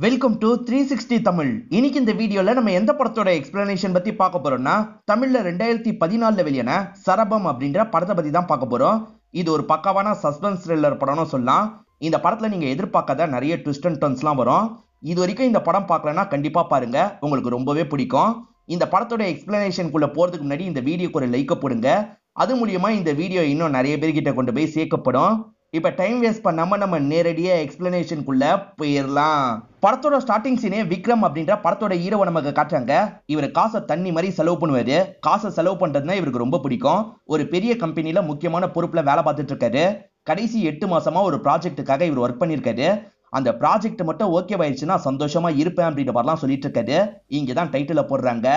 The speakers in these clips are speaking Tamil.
Welcome to 360 Tamil. இன்னைக்கு இந்த வீடியோல நம்ம எந்த படத்தோட எக்ஸ்பிளனேஷன் பத்தி பார்க்க போறோம்னா, தமிழ்ல 2014ல வெளியான சரபம் அப்படின்ற படத்தை பத்தி தான் பார்க்க போறோம். இது ஒரு பக்காவான சஸ்பென்ஸ் த்ரில்லர் படம்னு சொல்லலாம். இந்த படத்துல நீங்க எதிர்பார்க்காத நிறைய ட்விஸ்ட் அண்ட் டர்ன்ஸ்லாம் வரும். இது வரைக்கும் இந்த படம் பார்க்கலனா கண்டிப்பா பாருங்க, உங்களுக்கு ரொம்பவே பிடிக்கும். இந்த படத்தோட எக்ஸ்பிளனேஷனுக்குள்ள போறதுக்கு முன்னாடி இந்த வீடியோக்கு ஒரு லைக் போடுங்க. அது மூலியமா இந்த வீடியோ இன்னும் நிறைய பேர்கிட்ட கொண்டு போய் சேர்க்கப்படும். இப்ப டைம் வேஸ்ட் பண்ணாம நம்ம நேரடியா எக்ஸ்பிளனேஷனுக்குள்ள போயிடலாம். படத்தோட ஸ்டார்டிங் சீனே விக்ரம் அப்படின்ற படத்தோட ஹீரோவை நமக்கு காட்டுறாங்க. இவர் காசை தண்ணி மாதிரி செலவு பண்ணுவாரு. காசை செலவு பண்றதுனா இவருக்கு ரொம்ப பிடிக்கும். ஒரு பெரிய கம்பெனில முக்கியமான பொறுப்புல வேலை பார்த்துட்டு இருக்காரு. கடைசி 8 மாசமா ஒரு ப்ராஜெக்டுக்காக இவர் ஒர்க் பண்ணிருக்காரு. அந்த ப்ராஜெக்ட் மட்டும் ஓகே ஆயிடுச்சுன்னா சந்தோஷமா இருப்பேன் அப்படின்ற மாதிரிலாம் சொல்லிட்டு இருக்காரு. இங்கதான் டைட்டில போடுறாங்க.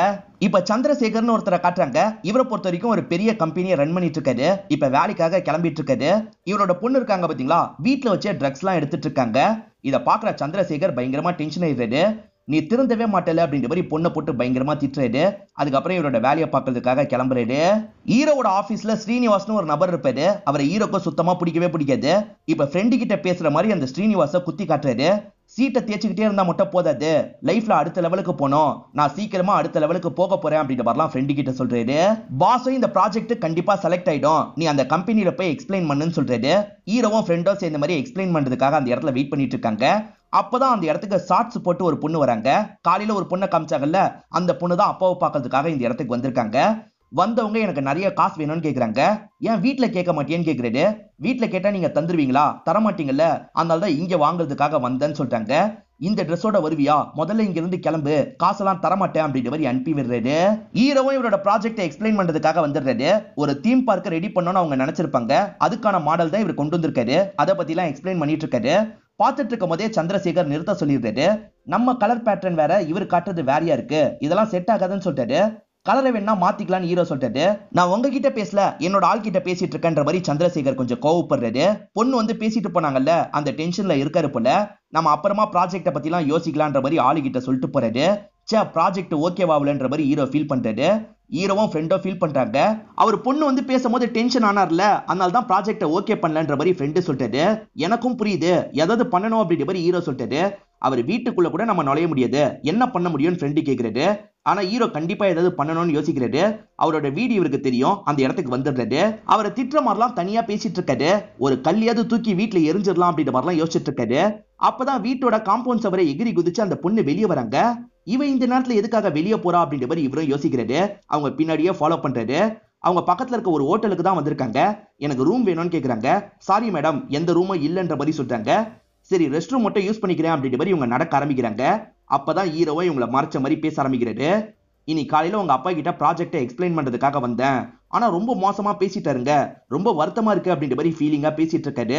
இப்ப சந்திரசேகர்னு ஒருத்தரை காட்டுறாங்க. இவரை பொறுத்த வரைக்கும் ஒரு பெரிய கம்பெனியை ரன் பண்ணிட்டு இருக்காரு. இப்ப வேலைக்காக கிளம்பிட்டு இருக்காரு. இவரோட பொண்ணு இருக்காங்க பாத்தீங்களா, வீட்டுல வச்சே ட்ரக்ஸ் எல்லாம் எடுத்துட்டு இருக்காங்க. இதை பாக்குற சந்திரசேகர் பயங்கரமா டென்ஷன் ஆயிடுறாரு. நீ திருந்தவே மாட்டல அப்படின்ற மாதிரி பொண்ணை போட்டு பயங்கரமா திட்டுறாரு. அதுக்கப்புறம் இவரோட வேலையை பார்க்கறதுக்காக கிளம்புறாரு. ஹீரோவோட ஆபீஸ்ல ஸ்ரீனிவாஸ்னு ஒரு நபர் இருப்பாரு. அவரை ஹீரோக்கு சுத்தமா பிடிக்கவே பிடிக்காது. இப்ப ஃப்ரெண்டு கிட்ட பேசுற மாதிரி அந்த ஸ்ரீனிவாச குத்தி காட்டுறாரு. சீட்டை தேய்ச்சிக்கிட்டே இருந்தா மட்டும் போதாது, லைஃப்ல அடுத்த லெவலுக்கு போனோம், நான் சீக்கிரமா அடுத்த லெவலுக்கு போக போறேன் அப்படின்ற மாதிரிலாம் ஃப்ரெண்டு கிட்ட சொல்றாரு. பாஸும் இந்த ப்ராஜெக்ட் கண்டிப்பா செலக்ட் ஆயிடும், நீ அந்த கம்பெனில போய் எக்ஸ்பிளைன் பண்ணுன்னு சொல்றாரு. ஹீரோவும் ஃப்ரெண்டும் சேர்ந்த மாதிரி எக்ஸ்பிளைன் பண்றதுக்காக அந்த இடத்துல வெயிட் பண்ணிட்டு இருக்காங்க. அப்பதான் அந்த இடத்துக்கு ஷார்ட்ஸ் போட்டு ஒரு பொண்ணு வராங்க. காலையில ஒரு பொண்ணை காமிச்சாங்கல்ல, அந்த பொண்ணு தான் அப்பாவை பார்க்கறதுக்காக இந்த இடத்துக்கு வந்திருக்காங்க. வந்தவங்க எனக்கு நிறைய காசு வேணும்னு கேக்குறாங்க. ஏன் வீட்டுல கேட்க மாட்டேன்னு கேக்குறாரு. வீட்டுல கேட்டா நீங்க தந்துருவீங்களா, தரமாட்டீங்கல்ல, அதனால தான் இங்க வாங்குறதுக்காக வந்தேன்னு சொல்றாங்க. இந்த ட்ரெஸ்ஸோட வருவியா, முதல்ல இங்க இருந்து கிளம்பு, காசெல்லாம் தரமாட்டேன் அப்படின்ற மாதிரி அனுப்பி விடுறாரு. ஹீரோவும் இவரோட ப்ராஜெக்ட் எக்ஸ்பிளைன் பண்றதுக்காக வந்துடுறாரு. ஒரு தீம் பார்க்க ரெடி பண்ணணும்னு அவங்க நினைச்சிருப்பாங்க. அதுக்கான மாடல் தான் இவர் கொண்டு வந்திருக்காரு. அதை பத்தி எல்லாம் எக்ஸ்பிளைன் பண்ணிட்டு இருக்காரு. பார்த்துட்டு இருக்கும் போதே சந்திரசேகர் நிறுத்த சொல்லிடுறாரு. நம்ம கலர் பேட்டர்ன் வேற, இவர் காட்டுறது வேறையா இருக்கு, இதெல்லாம் செட் ஆகாதுன்னு சொல்லிட்டாரு. கலரை வேணா மாத்திக்கலாம்னு ஹீரோ சொல்லிட்டாரு. நான் உங்ககிட்ட பேசல, என்னோட ஆள் கிட்ட பேசிட்டு இருக்கேன்ற மாதிரி சந்திரசேகர் கொஞ்சம் கோவப்படுறாரு. பொண்ணு வந்து பேசிட்டு போனாங்கல்ல, அந்த டென்ஷன்ல இருக்காரு போல. நம்ம அப்புறமா ப்ராஜெக்ட பத்தி எல்லாம் யோசிக்கலான்ற மாதிரி ஆளு கிட்ட சொல்லிட்டு போறாரு. சே, ப்ராஜெக்ட் ஓகேவாகலன்ற மாதிரி ஹீரோ ஃபீல் பண்றாரு. ஹீரோவும் ஃப்ரெண்டோ ஃபீல் பண்றாங்க. அவர் பொண்ணு வந்து பேசும்போது டென்ஷன் ஆனார்ல, அதனால தான் ப்ராஜெக்ட ஓகே பண்ணலன்ற மாதிரி ஃப்ரெண்டு சொல்லிட்டாரு. எனக்கும் புரியுது, ஏதாவது பண்ணணும் அப்படின்ற மாதிரி ஹீரோ சொல்லிட்டாரு. அவர் வீட்டுக்குள்ள கூட நம்ம நுழைய முடியாது, என்ன பண்ண முடியும்னு ஃப்ரெண்டு கேக்குறாரு. ஆனா ஹீரோ கண்டிப்பா ஏதாவது பண்ணணும்னு யோசிக்கிறாரு. அவரோட வீடு இவருக்கு தெரியும். அந்த இடத்துக்கு வந்துடுறாரு. அவரை திட்டுற மாதிரிலாம் தனியா பேசிட்டு இருக்காரு. ஒரு கல்லியாவது தூக்கி வீட்டுல எரிஞ்சிடலாம் அப்படின்ற மாதிரிலாம் யோசிச்சுட்டு இருக்காரு. அப்பதான் வீட்டோட காம்பவுண்ட் சவரை எகிரி குதிச்சு அந்த பொண்ணு வெளியே வராங்க. இவன் இந்த நேரத்துல எதுக்காக வெளியே போறா அப்படின்ற மாதிரி இவரும் யோசிக்கிறாரு. அவங்க பின்னாடியே ஃபாலோ பண்றாரு. அவங்க பக்கத்துல இருக்க ஒரு ஹோட்டலுக்கு தான் வந்திருக்காங்க. எனக்கு ரூம் வேணும்னு கேக்குறாங்க. சாரி மேடம், எந்த ரூமும் இல்லைன்ற மாதிரி சொல்றாங்க. சரி, ரெஸ்ட் ரூம் மட்டும் யூஸ் பண்ணிக்கிறேன் அப்படின்ற மாதிரி இவங்க நடக்க ஆரம்பிக்கிறாங்க. அப்பதான் ஹீரோவை இவங்களை மறைச்ச மாதிரி பேச ஆரம்பிக்கிறாரு. இனி காலையில உங்க அப்பா கிட்ட ப்ராஜெக்டை எக்ஸ்பிளைன் பண்றதுக்காக வந்தேன், ஆனா ரொம்ப மோசமா பேசிட்டாருங்க, ரொம்ப வருத்தமா இருக்கு அப்படின்ற மாதிரி ஃபீலிங்கா பேசிட்டு இருக்காரு.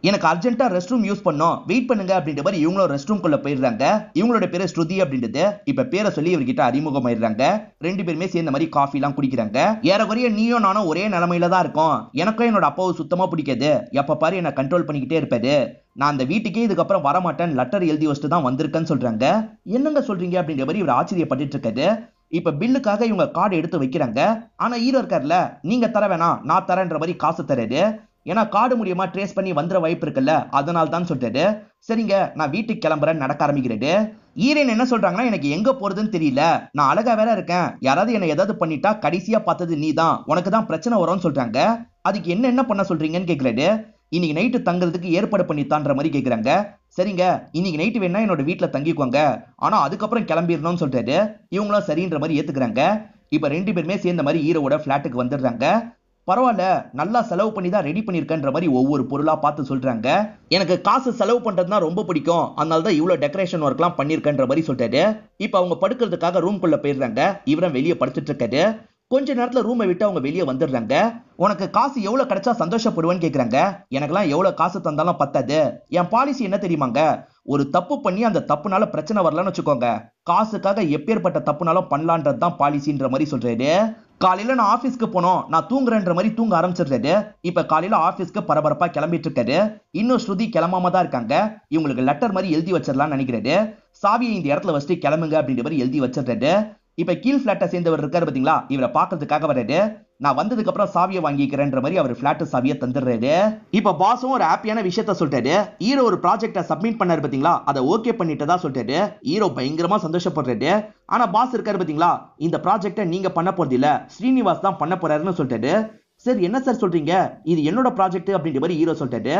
எனக்கு அர்ஜென்ட்டா ரெஸ்ட் ரூம் யூஸ் பண்ணோம், வெயிட் பண்ணுங்க அப்படின்ற மாதிரி இவங்களும் ரெஸ்ட் ரூம் குள்ள போயிடுறாங்க. இவங்களோட பேரு ஸ்ருதி அப்படின்றது. இப்ப பேரை சொல்லி இவர்கிட்ட அறிமுகம் ஆயிடுறாங்க. ரெண்டு பேருமே சேர்ந்த மாதிரி காஃபி எல்லாம் குடிக்கிறாங்க. ஏறக்குறைய நீயும் நானும் ஒரே நிலைமையில தான் இருக்கோம். எனக்கும் என்னோட அப்பாவை சுத்தமா பிடிக்காது, எப்ப பாரு என்ன கண்ட்ரோல் பண்ணிக்கிட்டே இருப்பாரு. நான் அந்த வீட்டுக்கே இதுக்கப்புறம் வரமாட்டேன், லெட்டர் எழுதி வச்சுட்டு தான் வந்திருக்கேன்னு சொல்றாங்க. என்னங்க சொல்றீங்க அப்படின்ற மாதிரி இவர் ஆச்சரியப்பட்டு இருக்காரு. இப்ப பில்லுக்காக இவங்க கார்டு எடுத்து வைக்கிறாங்க. ஆனா ஹீரோ இருக்காருல்ல, நீங்க தர வேணாம், நான் தரேன்ற மாதிரி காசு தராரு. ஏன்னா கார்டு மூலியமா ட்ரேஸ் பண்ணி வந்துற வாய்ப்பு இருக்குல்ல, அதனால தான் சொல்றாரு. சரிங்க, நான் வீட்டுக்கு கிளம்புறேன்னு நடக்க ஆரம்பிக்கிறாரு. ஹீரோயின் என்ன சொல்றாங்கன்னா, எனக்கு எங்க போறதுன்னு தெரியல, நான் அழகா வேற இருக்கேன், யாராவது என்ன ஏதாவது பண்ணிட்டா கடைசியா பார்த்தது நீ தான், உனக்கு தான் பிரச்சனை வரும்னு சொல்றாங்க. அதுக்கு என்ன பண்ண சொல்றீங்கன்னு கேக்குறாரு. இன்னைக்கு நைட்டு தங்குறதுக்கு ஏற்பாடு பண்ணித்தான்ற மாதிரி கேக்குறாங்க. சரிங்க, இன்னைக்கு நைட்டு வேணா என்னோட வீட்டுல தங்கிக்கோங்க, ஆனா அதுக்கப்புறம் கிளம்பிடணும்னு சொல்றாரு. இவங்களும் சரின்ற மாதிரி ஏத்துக்கிறாங்க. இப்ப ரெண்டு பேருமே சேர்ந்த மாதிரி ஹீரோவோட பிளாட்டுக்கு வந்துடுறாங்க. பரவாயில்ல, நல்லா செலவு பண்ணி தான் ரெடி பண்ணிருக்கன்ற மாதிரி ஒவ்வொரு பொருளா பார்த்து சொல்றாங்க. எனக்கு காசு செலவு பண்றதுனா ரொம்ப பிடிக்கும், அதனால தான் இவ்வளவு டெக்கரேஷன் ஒர்க்லாம் பண்ணிருக்கன்ற மாதிரி சொல்றாரு. இப்ப அவங்க படுக்கிறதுக்காக ரூம்குள்ள போயிடுறாங்க. இவரும் வெளியே படுத்துட்டு இருக்காரு. கொஞ்ச நேரத்துல ரூமை விட்டு அவங்க வெளியே வந்துடுறாங்க. உனக்கு காசு எவ்வளவு கிடைச்சா சந்தோஷப்படுவேன்னு கேக்குறாங்க. எனக்கெல்லாம் எவ்வளவு காசு தந்தாலும் பத்தாது, என் பாலிசி என்ன தெரியுமாங்க, ஒரு தப்பு பண்ணி அந்த தப்புனால பிரச்சனை வரலன்னு வச்சுக்கோங்க, காசுக்காக எப்பேற்பட்ட தப்புனாலும் பண்ணலான்றது தான் பாலிசின்ற மாதிரி சொல்றாரு. காலையில நான் ஆபீஸ்க்கு போனோம், நான் தூங்குறேன்ற மாதிரி தூங்க ஆரம்பிச்சிடுறாரு. இப்ப காலையில ஆபீஸ்க்கு பரபரப்பா கிளம்பிட்டு இருக்காரு. இன்னும் ஸ்ருதி கிளம்பாம தான் இருக்காங்க. இவங்களுக்கு லெட்டர் மாதிரி எழுதி வச்சிடலாம்னு நினைக்கிறாரு. சாவியை இந்த இடத்துல வச்சுட்டு கிளம்புங்க அப்படின்ற மாதிரி எழுதி வச்சிடுறாரு. இப்ப கீழ் பிளாட்டை சேர்ந்தவர் இருக்காரு பாத்தீங்களா, இவரை பாக்குறதுக்காக வர்றாரு. நான் வந்ததுக்கு அப்புறம் சாவியை வாங்கிக்கிறேன்ற மாதிரி அவர் பிளாட் சாவியை தந்துடுறாரு. இப்ப பாஸும் ஒரு ஹாப்பியான விஷயத்த சொல்லிட்டாரு. ஹீரோ ஒரு ப்ராஜெக்ட சப்மிட் பண்ணாரு பாத்தீங்களா, அதை ஓகே பண்ணிட்டதா சொல்லிட்டாரு. ஹீரோ பயங்கரமா சந்தோஷப்படுறாரு. ஆனா பாஸ் இருக்காரு பாத்தீங்களா, இந்த ப்ராஜெக்ட நீங்க பண்ண போறது இல்ல, ஸ்ரீனிவாஸ் தான் பண்ண போறாருன்னு சொல்லிட்டாரு. சரி என்ன சார் சொல்றீங்க, இது என்னோட ப்ராஜெக்ட் அப்படின்ற மாதிரி ஹீரோ சொல்லிட்டாரு.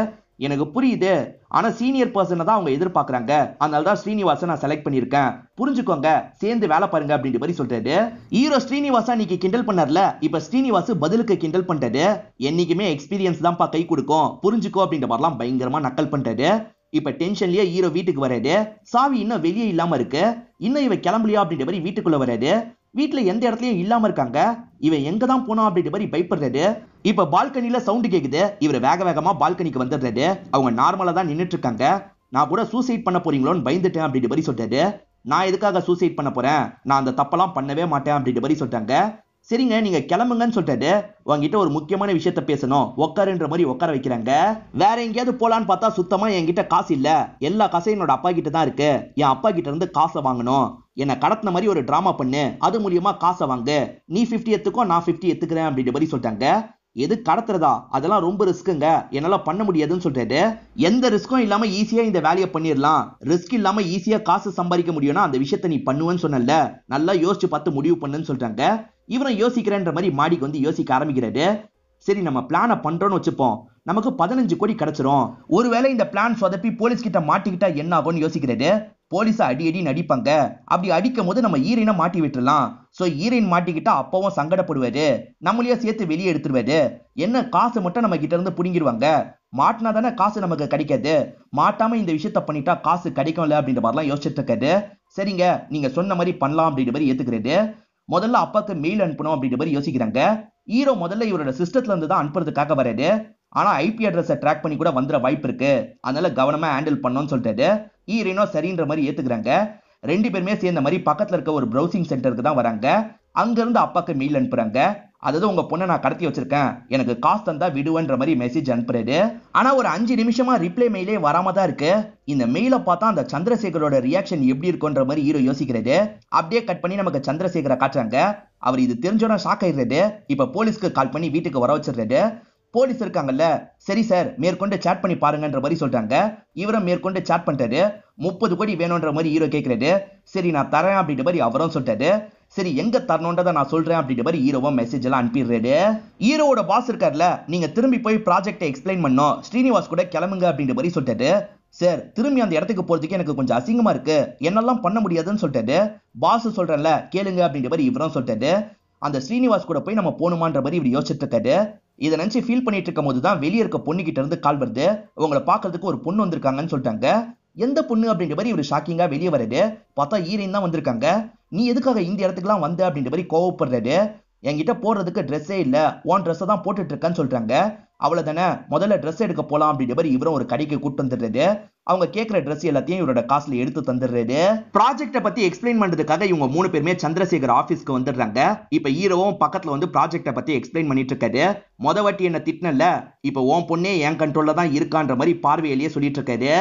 எனக்கு புரியுது, ஆனா சீனியர் பர்சனை தான் அவங்க எதிர்பார்க்கறாங்க, அதனால தான் ஸ்ரீனிவாச நான் செலக்ட் பண்ணிருக்கேன், புரிஞ்சுக்கோங்க, சேர்ந்து வேலை பாருங்க அப்படின்ற மாதிரி சொல்றாரு. ஹீரோ ஸ்ரீனிவாசா நீங்க கிண்டல் பண்ணார்ல, இப்ப ஸ்ரீனிவாஸ் பதிலுக்கு கிண்டல் பண்றாரு. என்னைக்குமே எக்ஸ்பீரியன்ஸ் தான்ப்பா கை கொடுக்கும், புரிஞ்சுக்கோ அப்படின்ற மாதிரிலாம் பயங்கரமா நக்கல் பண்றாரு. இப்ப டென்ஷன்லயே ஹீரோ வீட்டுக்கு வராது. சாவி இன்னும் வெளியே இல்லாம இருக்கு. இன்னும் இவ கிளம்பலையா அப்படின்ற மாதிரி வீட்டுக்குள்ள வராது. வீட்டுல எந்த இடத்துலயும் இல்லாம இருக்காங்க. இவன் எங்க தான் போனோம் அப்படின்ற மாதிரி பயப்படுறாரு. இப்ப பால்கனில சவுண்ட் கேக்குது. இவர் வேக வேகமா பால்கனிக்கு வந்துடுறாரு. அவங்க நார்மலா தான் நின்னுட்டு இருக்காங்க. நான் கூட சூசைட் பண்ண போறீங்களோன்னு பயந்துட்டேன் அப்படின்ற மாதிரி சொல்றாரு. நான் எதுக்காக சூசைட் பண்ண போறேன், நான் அந்த தப்பெல்லாம் பண்ணவே மாட்டேன் அப்படின்ற மாதிரி சொல்றாங்க. சரிங்க நீங்க கிளம்புங்கன்னு சொல்லிட்டாரு. உங்ககிட்ட ஒரு முக்கியமான விஷயத்த பேசணும், உட்காருன்ற மாதிரி உட்கார வைக்கிறாங்க. வேற எங்கேயாவது போலான்னு பார்த்தா சுத்தமா என்கிட்ட காசு இல்ல, எல்லா காசையும் என்னோட அப்பா கிட்ட தான் இருக்கு. என் அப்பா கிட்ட இருந்து காசை வாங்கணும், என்ன கடத்தின மாதிரி ஒரு டிராமா பண்ணு, அது மூலியமா காசை வாங்கு, நீ 50 எடுத்துக்கோ நான் 50 எடுத்துக்கிறேன் அப்படின்ற மாதிரி சொல்லிட்டாங்க. எது கடத்துறதா, அதெல்லாம் ரொம்ப ரிஸ்க்குங்க, என்னால பண்ண முடியாதுன்னு சொல்றாரு. எந்த ரிஸ்க்கும் இல்லாம ஈஸியா இந்த வேலையை பண்ணிடலாம், ரிஸ்க் இல்லாம ஈஸியா காசு சம்பாதிக்க முடியும்னா அந்த விஷயத்த நீ பண்ணுவேன்னு சொன்னல, நல்லா யோசிச்சு பார்த்து முடிவு பண்ணுன்னு சொல்றாங்க. இவரும் யோசிக்கிறேன்ற மாதிரி மாடிக்கு வந்து யோசிக்க ஆரம்பிக்கிறாரு. சரி நம்ம பிளான பண்றோம்னு வச்சுப்போம், நமக்கு 15 கோடி கிடைச்சிரும். ஒருவேளை இந்த பிளான் சொதப்பி போலீஸ் கிட்ட மாட்டிக்கிட்டா என்ன ஆகும்னு யோசிக்கிறாரு. போலீஸை அடி அடி நடிப்பாங்க, அப்படி அடிக்கும் போது நம்ம ஈரனை மாட்டி விட்டுறலாம். சோ ஈரன் மாட்டிக்கிட்டா அப்பவும் சங்கடப்படுவாரு, நம்மளையே சேர்த்து வெளியே எடுத்துருவாரு. என்ன காசு மட்டும் நம்ம கிட்ட இருந்து புடுங்கிடுவாங்க, மாட்டினா தானே காசு நமக்கு கிடைக்காது, மாட்டாம இந்த விஷயத்த பண்ணிட்டா காசு கிடைக்கும்ல அப்படின்ற மாதிரிலாம் யோசிச்சுட்டு இருக்காரு. சரிங்க நீங்க சொன்ன மாதிரி பண்ணலாம் அப்படின்ற மாதிரி ஏத்துக்கிறாரு. முதல்ல அப்பாக்கு மெயில் அனுப்பணும் அப்படின்ற மாதிரி யோசிக்கிறாங்க. ஹீரோ முதல்ல இவரோட சிஸ்டத்துல இருந்து தான் அனுப்புறதுக்காக வராரு. ஆனா ஐபி அட்ரஸை ட்ராக் பண்ணி கூட வந்துற வாய்ப்பு இருக்கு, அதனால கவனமா ஹேண்டில் பண்ணணும்னு சொல்லிட்டாரு. ஹீரோனோ சரின்ற மாதிரி ஏத்துக்கிறாங்க. ரெண்டு பேருமே சேர்ந்த மாதிரி பக்கத்துல இருக்க ஒரு ப்ரௌசிங் சென்டருக்கு தான் வராங்க. அங்க இருந்து அப்பாக்கு மெயில் அனுப்புறாங்க. அதாவது உங்க பொண்ணை நான் கடத்தி வச்சிருக்கேன், எனக்கு காசு தந்தா விடுவேன்ற மாதிரி மெசேஜ் அனுப்புறாரு. ஆனா ஒரு 5 நிமிஷமா ரிப்ளை மெயிலே வராம தான் இருக்கு. இந்த மெயில பார்த்தா அந்த சந்திரசேகரோட ரியாக்ஷன் எப்படி இருக்குன்ற மாதிரி ஹீரோ யோசிக்கிறாரு. அப்படியே கட் பண்ணி நமக்கு சந்திரசேகரை காட்டுறாங்க. அவர் இது தெரிஞ்சோன்னா ஷாக் ஆயிடுறாரு. இப்ப போலீஸ்க்கு கால் பண்ணி வீட்டுக்கு வர வச்சிடுறாரு. போலீஸ் இருக்காங்கல்ல, சரி சார் மேற்கொண்டு சேட் பண்ணி பாருங்கன்ற மாதிரி சொல்றாங்க. இவரும் மேற்கொண்டு சேட் பண்றாரு. 30 கோடி வேணும்ன்ற மாதிரி ஹீரோ கேட்கிறாரு. சரி நான் தரேன் அப்படின்ற மாதிரி அவரும் சொல்லிட்டாரு. சரி எங்க தரணும்ன்றதை நான் சொல்றேன் அப்படின்ற மாதிரி ஹீரோவா மெசேஜ் எல்லாம் அனுப்பிடுறாரு. ஹீரோவோட பாஸ் இருக்காருல, நீங்க திரும்பி போய் ப்ராஜெக்டை எக்ஸ்பிளைன் பண்ணோம், ஸ்ரீனிவாஸ் கூட கிளம்புங்க அப்படின்ற மாதிரி சொல்லிட்டாரு. சார் திரும்பி அந்த இடத்துக்கு போறதுக்கு எனக்கு கொஞ்சம் அசிங்கமா இருக்கு, என்னெல்லாம் பண்ண முடியாதுன்னு சொல்லிட்டாரு. பாஸ் சொல்றேன்ல கேளுங்க அப்படின்ற மாதிரி இவரும் சொல்லிட்டாரு. அந்த ஸ்ரீனிவாஸ் கூட போய் நம்ம போகணுமான்ற மாதிரி இவர் யோசிச்சுட்டு இருக்காரு. இதை நினைச்சு ஃபீல் பண்ணிட்டு இருக்கும் போதுதான் வெளியே இருக்க பொண்ணு கிட்ட இருந்து கால் வருது. உங்களை பாக்குறதுக்கு ஒரு பொண்ணு வந்திருக்காங்கன்னு சொல்லிட்டாங்க. எந்த பொண்ணு அப்படின்ற மாதிரி இவர் ஷாக்கிங்கா வெளியே வருது. பார்த்தா ஹீரோயின் தான் வந்திருக்காங்க. நீ எதுக்காக இந்த இடத்துக்குலாம் வந்த அப்படின்ற மாதிரி கோவப்படுறாரு. என்கிட்ட போடுறதுக்கு ட்ரெஸ்ஸே இல்ல, உன் ட்ரெஸ்ஸை தான் போட்டுட்டு இருக்கேன்னு சொல்றாங்க. அவ்வளவுதானே, முதல்ல ட்ரெஸ் எடுக்க போலாம் அப்படின்ற மாதிரி இவரும் ஒரு கடைக்கு கூட்டு வந்துடுறாரு. அவங்க கேட்கிற ட்ரெஸ் எல்லாத்தையும் இவரோட காசுல எடுத்து தந்துடுறாரு. ப்ராஜெக்ட பத்தி எக்ஸ்பிளைன் பண்றதுக்காக இவங்க 3 பேருமே சந்திரசேகர் ஆபீஸ்க்கு வந்துடுறாங்க. இப்ப ஹீரோவும் பக்கத்துல வந்து ப்ராஜெக்ட பத்தி எக்ஸ்பிளைன் பண்ணிட்டு இருக்காரு. வாட்டி என்ன திட்டினல, இப்ப உன் பொண்ணே என் கண்ட்ரோல்ல தான் இருக்கான்ற மாதிரி பார்வையிலேயே சொல்லிட்டு இருக்காரு.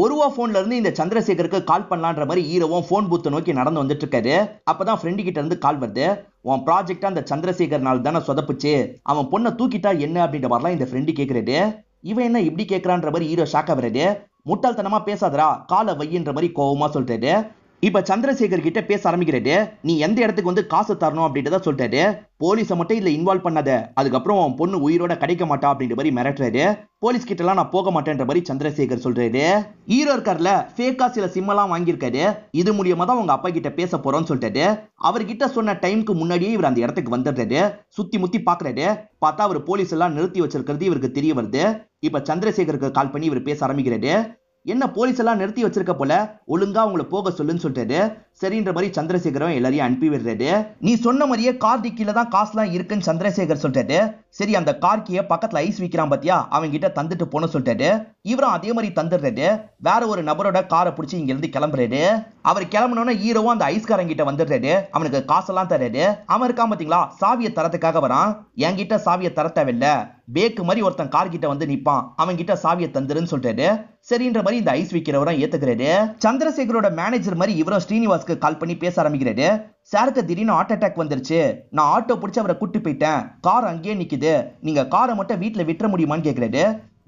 ஒருவா போன்ல இருந்து இந்த சந்திரசேகருக்கு கால் பண்ணலான்ற மாதிரி ஹீரோவும் போன் பூத்தை நோக்கி நடந்து வந்துட்டு இருக்காரு. அப்பதான் ஃப்ரெண்டு கிட்ட இருந்து கால் வருது. உன் ப்ராஜெக்ட் அந்த சந்திரசேகர்னால தானே சொதப்புச்சு, அவன் பொண்ணை தூக்கிட்டா என்ன அப்படின்ற மாதிரிலாம் இந்த ஃப்ரெண்டு கேட்கிறாரு. இவன் என்ன இப்படி கேட்கறான்ற மாதிரி ஹீரோ ஷாக்கா வருது. முட்டாள்தனமா பேசாதரா, காலை வையின்ற மாதிரி கோவமா சொல்றாரு. இப்ப சந்திரசேகர் கிட்ட பேச ஆரம்பிக்கிறாரு. நீ எந்த இடத்துக்கு வந்து காசு தரணும் அப்படின்றத சொல்றாரு. போலீஸை மட்டும் இதுல இன்வால்வ் பண்ணாத, அதுக்கப்புறம் உன் பொண்ணு உயிரோட கிடைக்க மாட்டா அப்படின்ற மாதிரி மிரட்டுறாரு. போலீஸ் கிட்ட எல்லாம் நான் போக மாட்டேன்ற மாதிரி சந்திரசேகர் சொல்றாரு. ஹீரோ இருக்கார்ல, ஃபேக்கா சில சிம் எல்லாம் வாங்கியிருக்காரு. இது மூலியமா தான் உங்க அப்பா கிட்ட பேச போறோம்னு சொல்லிட்டாரு. அவர்கிட்ட சொன்ன டைமுக்கு முன்னாடியே இவர் அந்த இடத்துக்கு வந்துடுறாரு. சுத்தி முத்தி பாக்குறாரு. பார்த்தா அவர் போலீஸ் எல்லாம் நிறுத்தி வச்சிருக்கிறது இவருக்கு தெரிய வருது. இப்ப சந்திரசேகருக்கு கால் பண்ணி இவர் பேச ஆரம்பிக்கிறாரு. என்ன போலீஸ் எல்லாம் நிறுத்தி வச்சிருக்க போல, ஒழுங்கா அவங்கள போக சொல்லுன்னு சொல்லிட்டாரு. சரின்ற மாதிரி சந்திரசேகரும் எல்லாரையும் அனுப்பி விடுறாரு. நீ சொன்ன மாதிரியே கார் டிக்கில தான் காசுலாம் இருக்குன்னு சந்திரசேகர் சொல்லிட்டாரு. சரி அந்த கார் கீயை பக்கத்துல ஐஸ் விக்கிறான் பாத்தியா, அவங்க கிட்ட தந்துட்டு போன சொல்லிட்டாரு. இவரும் அதே மாதிரி தந்துடுறாரு. வேற ஒரு நபரோட காரை பிடிச்சி இங்க இருந்து கிளம்புறாரு. அவர் கிளம்பணும்னா ஹீரோவும் அந்த ஐஸ்காரன் கிட்ட வந்துடுறாரு. அவனுக்கு காசெல்லாம் தர்றாரு. அவன் இருக்கான் பாத்தீங்களா, சாவியை தரத்துக்காக வரான். என்கிட்ட சாவியை தர தேவையில்ல, பேக்கு மாதிரி ஒருத்தன் கார் கிட்ட வந்து நிப்பான், அவன் கிட்ட சாவியை தந்துருன்னு சொல்றாரு. சரின்ற மாதிரி இந்த ஐஸ் விக்கிறவரும் ஏத்துக்கிறாரு. சந்திரசேகரோட மேனேஜர் மாதிரி இவரும் ஸ்ரீனிவாஸ்க்கு கால் பண்ணி பேச ஆரம்பிக்கிறாரு. சாருக்கு திடீர்னு ஹார்ட் அட்டாக் வந்துருச்சு, நான் ஆட்டோ பிடிச்சி அவரை கூட்டு போயிட்டேன், கார் அங்கேயே நிக்குது, நீங்க காரை மட்டும் வீட்டுல விட்டுற முடியுமான்னு கேக்குறாரு.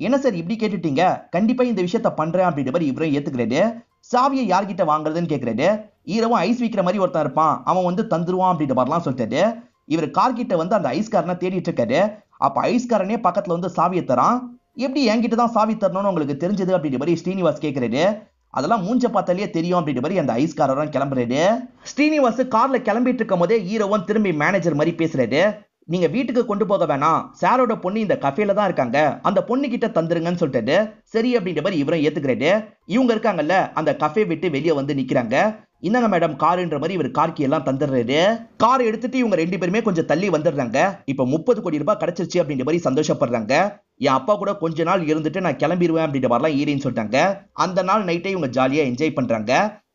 என்ன சார் இப்படி கேட்டுட்டீங்க, கண்டிப்பா இந்த விஷயத்த பண்றேன் அப்படின்ற மாதிரி இவரும் ஏத்துக்கிறாரு. சாவியை யார்கிட்ட வாங்குறதுன்னு கேக்குறாரு. ஹீரோவும் ஐஸ் விக்கிற மாதிரி ஒருத்தன் இருப்பான், அவன் வந்து தந்துருவான் அப்படின்ற மாதிரிலாம் சொல்லிட்டாரு. இவர் கார் கிட்ட வந்து அந்த ஐஸ்காரனை தேடிட்டு இருக்காரு. அப்ப ஐஸ்காரனே பக்கத்துல வந்து சாவியை தரான். எப்படி என்கிட்ட தான் சாவி தரணும்னு உங்களுக்கு தெரிஞ்சது அப்படின்ற மாதிரி ஸ்ரீனிவாஸ் கேக்குறாரு. அதெல்லாம் மூஞ்ச பார்த்தாலே தெரியும் அப்படின்ற மாதிரி அந்த ஐஸ்காரரும் கிளம்புறாரு. ஸ்ரீனிவாஸ் கார்ல கிளம்பிட்டு இருக்கும் போதே ஹீரோவும் திரும்பி மேனேஜர் மாதிரி பேசுறாரு. நீங்க வீட்டுக்கு கொண்டு போக வேணாம், சாரோட பொண்ணு இந்த கஃபேல தான் இருக்காங்க, அந்த பொண்ணு கிட்ட தந்துருங்கன்னு சொல்லிட்டு சரி அப்படின்ற மாதிரி இவரும் ஏத்துக்கிறாரு. இவங்க இருக்காங்கல்ல அந்த கஃபே விட்டு வெளியே வந்து நிக்கிறாங்க. இந்தாங்க மேடம் காருன்ற மாதிரி இவர் கார்க்கி எல்லாம் தந்துடுறாரு. கார் எடுத்துட்டு இவங்க 2 பேருமே கொஞ்சம் தள்ளி வந்துடுறாங்க. இப்ப 30 கோடி ரூபாய் கிடைச்சிருச்சு அப்படின்ற மாதிரி சந்தோஷப்படுறாங்க. என் அப்பா கூட கொஞ்ச நாள் இருந்துட்டு நான் கிளம்பிடுவேன் அப்படின்ற மாதிரிலாம் ஹீரோன்னு சொல்லிட்டாங்க. அந்த நாள் நைட்டை இவங்க ஜாலியா என்ஜாய் பண்றாங்க.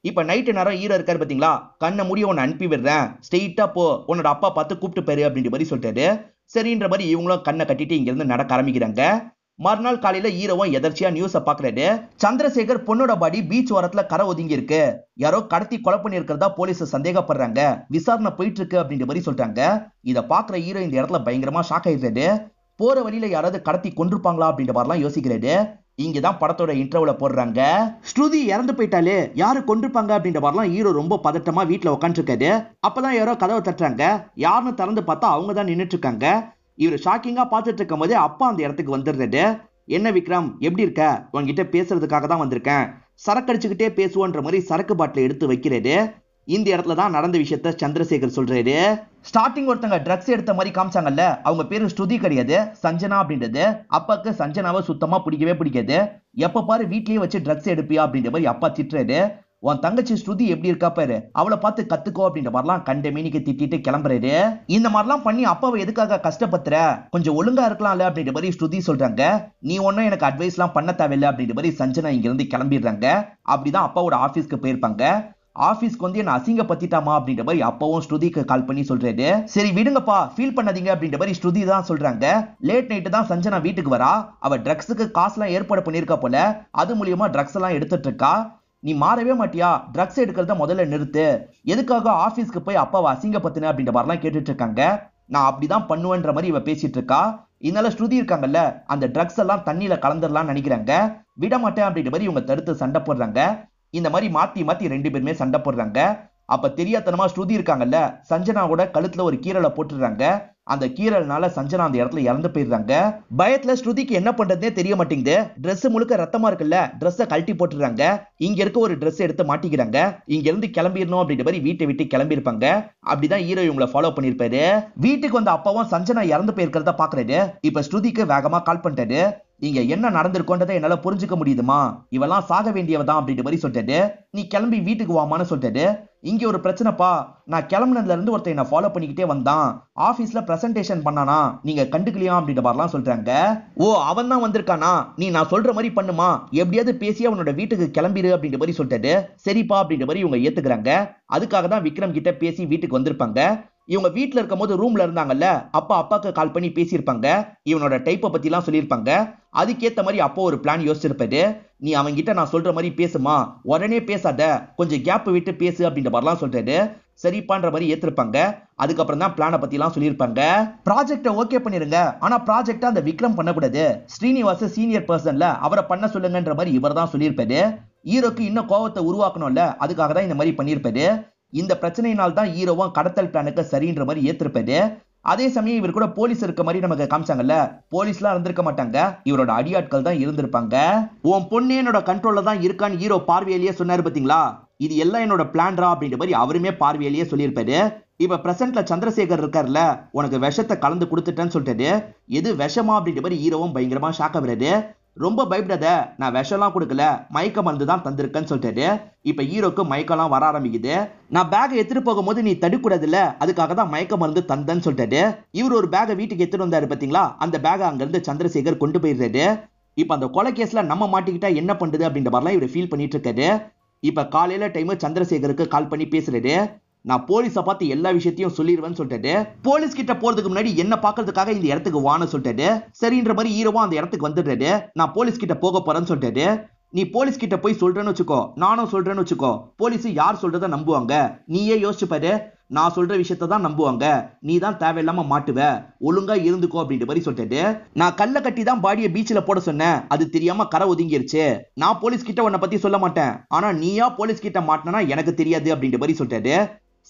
இப்ப நைட்டு நேரம் ஹீரோ இருக்காரு பாத்தீங்களா, கண்ணை மூடி உன்னை அனுப்பி விடுறேன், ஸ்ட்ரெயிட்டா போ, உன்னோட அப்பா பார்த்து கூப்பிட்டு போயிரு அப்படின்ற மாதிரி சொல்லிட்டாரு. சரின்ற மாதிரி இவங்களும் கண்ணை கட்டிட்டு இங்க இருந்து நடக்க ஆரம்பிக்கிறாங்க. மறுநாள் காலையில ஹீரோவும் எதர்ச்சியா நியூஸ பாக்குறாரு. சந்திரசேகர் பொண்ணோட பாடி பீச் ஓரத்துல கரை ஒதுங்கி இருக்கு, யாரோ கடத்தி கொலை பண்ணி இருக்கிறதா போலீஸ் சந்தேகப்படுறாங்க, விசாரணை போயிட்டு இருக்கு அப்படின்ற மாதிரி சொல்றாங்க. இத பாக்குற ஹீரோ இந்த இடத்துல பயங்கரமா ஷாக் ஆயிடுறாரு. போற வழியில யாராவது கடத்தி கொண்டிருப்பாங்களா அப்படின்ற மாதிரிலாம் யோசிக்கிறாரு. இங்கதான் படத்தோட இன்ட்ரோல போடுறாங்க. ஸ்ருதி இறந்து போயிட்டாலே யாரு கொண்டிருப்பாங்க அப்படின்ற மாதிரிலாம் ஹீரோ ரொம்ப பதட்டமா வீட்டுல உட்காந்து இருக்காரு. அப்பதான் யாரோ கதவை தட்டுறாங்க. யாருன்னு திறந்து பார்த்தா அவங்க தான் நின்றுட்டு இருக்காங்க. இவர் ஷாக்கிங்கா பார்த்துட்டு இருக்கும் போதே அப்பா அந்த இடத்துக்கு வந்துடுறாரு. என்ன விக்ரம் எப்படி இருக்க, உங்ககிட்ட பேசுறதுக்காக தான் வந்திருக்கேன், சரக்கு அடிச்சுக்கிட்டே பேசுவோன்ற மாதிரி சரக்கு பாட்டில எடுத்து வைக்கிறாரு. இந்த இடத்துல தான் நடந்த விஷயத்த சந்திரசேகர் சொல்றாரு. ஸ்டார்டிங் ஒருத்தங்க ட்ரக்ஸ் எடுத்த மாதிரி காமிச்சாங்கல்ல, அவங்க பேரு ஸ்ருதி கிடையாது, சஞ்சனா அப்படின்றது. அப்பாக்கு சஞ்சனாவை சுத்தமா பிடிக்கவே பிடிக்காது. எப்ப பாரு வீட்லயே வச்சு ட்ரக்ஸ் எடுப்பியா அப்படின்ற மாதிரி அப்பா திட்டுறாரு. உன் தங்கச்சி ஸ்ருதி எப்படி இருக்கா பாரு, அவளை பார்த்து கத்துக்கோ அப்படின்ற மாதிரிலாம் கண்ட மீனிக்கு திட்டிட்டு கிளம்புறாரு. இந்த மாதிரிலாம் பண்ணி அப்பாவை எதுக்காக கஷ்டப்படுத்துற, கொஞ்சம் ஒழுங்கா இருக்கலாம்ல அப்படின்ற மாதிரி ஸ்ருதி சொல்றாங்க. நீ ஒன்னும் எனக்கு அட்வைஸ் எல்லாம் பண்ண தேவையில்லை அப்படின்ற மாதிரி சஞ்சனா இங்க இருந்து கிளம்பிடுறாங்க. அப்படிதான் அப்பாவோட ஆபீஸ்க்கு போயிருப்பாங்க. ஆபீஸ்க்கு வந்து என்ன அசிங்க பத்திட்டாமா அப்படின்ற மாதிரி அப்பவும் ஸ்ருதிக்கு கால் பண்ணி சொல்றாரு. சரி விடுங்கப்பா, ஃபீல் பண்ணாதீங்க அப்படின்ற மாதிரி ஸ்ருதி தான் சொல்றாங்க. லேட் நைட்டு தான் சஞ்சனா வீட்டுக்கு வரா. அவ ட்ரக்ஸுக்கு காசுலாம் ஏற்பாடு பண்ணிருக்கா போல, அது மூலியமா ட்ரக்ஸ் எல்லாம் எடுத்துட்டு இருக்கா. நீ மாறவே மாட்டியா, ட்ரக்ஸ் எடுக்கிறத முதல்ல நிறுத்து, எதுக்காக ஆபீஸ்க்கு போய் அப்பாவை அசிங்கப்பத்தின அப்படின்ற மாதிரிலாம் கேட்டுட்டு இருக்காங்க. நான் அப்படிதான் பண்ணுவேன்ற மாதிரி இவ பேசிட்டு இருக்கா. இதனால ஸ்ருதி இருக்காங்கல்ல, அந்த ட்ரக்ஸ் எல்லாம் தண்ணியில கலந்துடலாம்னு நினைக்கிறாங்க. விட மாட்டேன் அப்படின்ற மாதிரி இவங்க தடுத்து சண்டை போடுறாங்க. இந்த மாதிரி மாத்தி மாத்தி 2 பேருமே சண்டை போடுறாங்க. அப்ப தெரியாதனமா ஸ்ருதி இருக்காங்கல்ல, சஞ்சனாவோட கழுத்துல ஒரு கீரலை போட்டுறாங்க. அந்த கீரல்னால சஞ்சனா அந்த இடத்துல இறந்து போயிடுறாங்க. பயத்துல ஸ்ருதிக்கு என்ன பண்றதே தெரிய மாட்டேங்குது. Dress முழுக்க ரத்தமா இருக்குல்ல, ட்ரெஸ்ஸை கழட்டி போட்டுறாங்க. இங்க இருக்க ஒரு Dress எடுத்து மாட்டிக்கிறாங்க. இங்க இருந்து கிளம்பிடணும் அப்படின்ற மாதிரி வீட்டை விட்டு கிளம்பி இருப்பாங்க. அப்படிதான் ஹீரோ இவங்களை ஃபாலோ பண்ணிருப்பாரு. வீட்டுக்கு வந்த அப்பாவும் சஞ்சனா இறந்து போயிருக்கிறத பாக்குறாரு. இப்ப ஸ்ருதிக்கு வேகமா கால் பண்ணிட்டாரு. இங்க என்ன நடந்திருக்கோன்றதை என்னால புரிஞ்சுக்க முடியுதுமா, இவெல்லாம் சாக வேண்டியவதான் அப்படின்ற மாதிரி சொல்லிட்டாரு. நீ கிளம்பி வீட்டுக்கு வாமான்னு சொல்லிட்டாரு. இங்க ஒரு பிரச்சனைப்பா, நான் கிளம்புனதுல இருந்து ஒருத்தன் என்ன ஃபாலோ பண்ணிக்கிட்டே வந்தான், ஆபீஸ்ல பிரசன்டேஷன் பண்ணானா, நீங்க கண்டுக்கலையா அப்படின்ற மாதிரிலாம் சொல்றாங்க. ஓ அவன் தான் வந்திருக்கானா, நீ நான் சொல்ற மாதிரி பண்ணுமா, எப்படியாவது பேசி அவனோட வீட்டுக்கு கிளம்பிடு அப்படின்ற மாதிரி சொல்லிட்டாரு. சரிப்பா அப்படின்ற மாதிரி இவங்க ஏத்துக்கிறாங்க. அதுக்காக தான் விக்ரம் கிட்ட பேசி வீட்டுக்கு வந்திருப்பாங்க. இவங்க வீட்டுல இருக்கும் போது ரூம்ல இருந்தாங்கல்ல, அப்பாக்கு கால் பண்ணி பேசியிருப்பாங்க. இவனோட டைப்பை பத்தி எல்லாம் சொல்லியிருப்பாங்க. அதுக்கேத்த மாதிரி அப்போ ஒரு பிளான் யோசிச்சிருப்பாரு. நீ அவங்கிட்ட நான் சொல்ற மாதிரி பேசுமா, உடனே பேசாத, கொஞ்சம் கேப் விட்டு பேசு அப்படின்ற மாதிரிலாம் சொல்றாரு. சரிப்பான்ற மாதிரி ஏத்திருப்பாங்க. அதுக்கப்புறம் தான் பிளானை பத்தி எல்லாம் சொல்லியிருப்பாங்க. ப்ராஜெக்ட ஓகே பண்ணிருங்க, ஆனா ப்ராஜெக்ட அந்த விக்ரம் பண்ணக்கூடாது, ஸ்ரீனிவாஸ் சீனியர் பர்சன்ல அவரை பண்ண சொல்லுங்கன்ற மாதிரி இவர் தான் சொல்லியிருப்பாரு. ஹீரோக்கு இன்னும் கோவத்தை உருவாக்கணும்ல, அதுக்காக தான் இந்த மாதிரி பண்ணியிருப்பாரு. இந்த பிரச்சனையினால் தான் ஹீரோவும் கடத்தல் பிளானுக்கு சரின்ற மாதிரி ஏத்திருப்பாரு. அதே சமயம் இவர் கூட போலீஸ் இருக்க மாதிரி நமக்கு காமிச்சாங்கல்ல, போலீஸ்லாம் இருந்திருக்க மாட்டாங்க, இவரோட அடியாட்கள் தான் இருந்திருப்பாங்க. உன் பொண்ணு என்னோட கண்ட்ரோல்ல தான் இருக்கான்னு ஹீரோ பார்வையிலேயே சொன்னாரு பாத்தீங்களா, இது எல்லாம் என்னோட பிளான்ரா அப்படின்ற மாதிரி அவருமே பார்வையிலேயே சொல்லியிருப்பாரு. இப்ப பிரசன்ட்ல சந்திரசேகர் இருக்காருல்ல, உனக்கு விஷத்தை கலந்து கொடுத்துட்டேன்னு சொல்லிட்டாரு. எது விஷமா அப்படின்ற மாதிரி ஹீரோவும் பயங்கரமா ஷாக் ஆகுறாரு. ரொம்ப பயப்படாத, நான் விஷம்லாம் கொடுக்கல, மயக்க மருந்து தான் தந்திருக்கேன்னு சொல்லிட்டாரு. இப்ப ஹீரோக்கு மயக்கம்லாம் வர ஆரம்பிக்குது. நான் பேக்கை எடுத்துட்டு போகும்போது நீ தடுக்கூடாது இல்ல, அதுக்காக தான் மயக்க மருந்து தந்தேன்னு சொல்லிட்டாரு. இவர் ஒரு பேக்கை வீட்டுக்கு எடுத்துட்டு வந்தாரு பாத்தீங்களா, அந்த பேக்கை அங்க இருந்து சந்திரசேகர் கொண்டு போயிடுறாரு. இப்ப அந்த கொலை கேஸ்ல நம்ம மாட்டிக்கிட்டா என்ன பண்றது அப்படின்ற மாதிரிலாம் இவர் ஃபீல் பண்ணிட்டு இருக்காரு. இப்ப காலையில டைம் சந்திரசேகருக்கு கால் பண்ணி பேசுறாரு. நான் போலீஸை பார்த்து எல்லா விஷயத்தையும் சொல்லிடுவேன்னு சொல்லிட்டாரு. போலீஸ் கிட்ட போறதுக்கு முன்னாடி என்ன பாக்குறதுக்காக இந்த இடத்துக்கு வான்னு சொல்லிட்டாரு. சரின்ற மாதிரி ஹீரோவும் அந்த இடத்துக்கு வந்துடுறாரு. நான் போலீஸ் கிட்ட போக போறேன்னு சொல்லிட்டாரு. நீ போலீஸ் கிட்ட போய் சொல்றேன்னு வச்சுக்கோ, நானும் சொல்றேன்னு வச்சுக்கோ, போலீஸ் யார் சொல்றதை நம்புவாங்க, நீயே யோசிச்சு பாரு. நான் சொல்ற விஷயத்த தான் நம்புவாங்க, நீ தான் தேவையில்லாம மாட்டுவ, ஒழுங்கா இருந்துக்கோ அப்படின்ற மாதிரி சொல்லிட்டு, நான் கல்ல கட்டி தான் பாடியை பீச்சில் போட சொன்னேன், அது தெரியாம கரை ஒதுங்கிருச்சு, நான் போலீஸ் கிட்ட உன்னை பத்தி சொல்ல மாட்டேன், ஆனா நீயா போலீஸ் கிட்ட மாட்டினா எனக்கு தெரியாது அப்படின்ற மாதிரி சொல்லிட்டாரு.